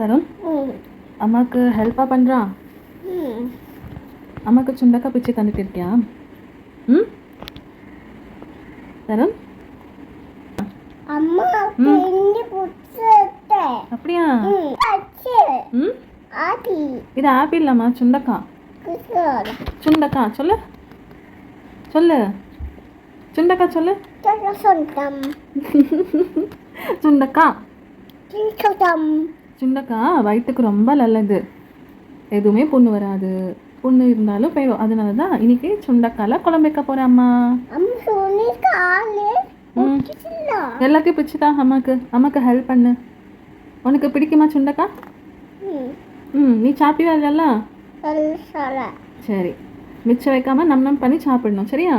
தருண் அம்மாவுக்கு ஹெல்ப்பாக பண்ணுறான். அம்மாவுக்கு சுண்டக்காய் பிச்சு தந்துட்டு இருக்கியா? ம் தருண் அம்மா அப்படியா? ம் ஆப்பி இது ஆப்பிள் இல்லைம்மா, சுண்டக்காய். சுண்டக்காய் சொல்லு சொல்லு, சுண்டக்காய் சொல்லு. சொந்தம் சுண்டக்காய் சொந்தம் சுண்டக்காய் வயிற்றுக்கு ரொம்ப நல்லது. எதுவுமே புண்ணு வராது. புண்ணு இருந்தாலும் போயிடும். அதனால தான் இன்னைக்கு சுண்டக்காயில் குழம்பு வைக்க போகிறேன் அம்மா. எல்லாத்தையும் பிடிச்சிட்டா அம்மாவுக்கு ஹெல்ப் பண்ணு. உனக்கு பிடிக்குமா சுண்டக்காய்? நீ சாப்பிடுவா இல்லைல்ல? சரி, மிச்சம் வைக்காம நம் பண்ணி சாப்பிடணும். சரியா?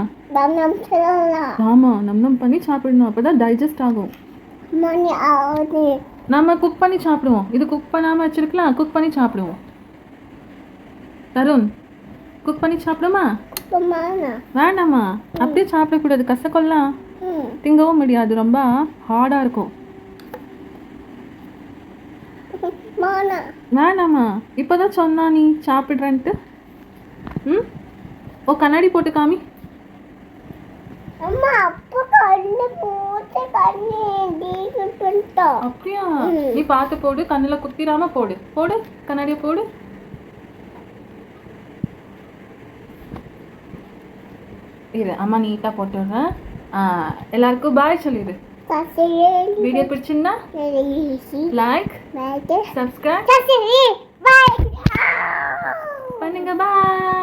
ஆமாம், நம் பண்ணி சாப்பிடணும். அப்போ தான் டைஜஸ்ட் ஆகும். நம்ம குக் பண்ணி சாப்பிடுவோம். இது குக் பண்ணாமல் வச்சிருக்கலாம், குக் பண்ணி சாப்பிடுவோம். தருண் குக் பண்ணி சாப்பிடுமா? வேண்டாமா, அப்படியே சாப்பிடக்கூடாது. கசக்கொல்லாம் திங்கவும் முடியாது, ரொம்ப ஹார்டாக இருக்கும். வேண்டாமா, இப்போதான் சொன்னா நீ சாப்பிட்றேன்ட்டு. ஓ கண்ணாடி போட்டு காமி. அப்படியா? நீ பார்த்து போடு, கண்ணில் குத்திராம போடு. போடு கண்ணாடியை போடு. இரு அம்மா நீட்டாக போட்டுடுறேன். எல்லாருக்கும் பாய் சொல்லிடு. வீடியோ பிடிச்சிருந்தா லைக் சப்ஸ்கிரைப் பண்ணுங்க. பாய்.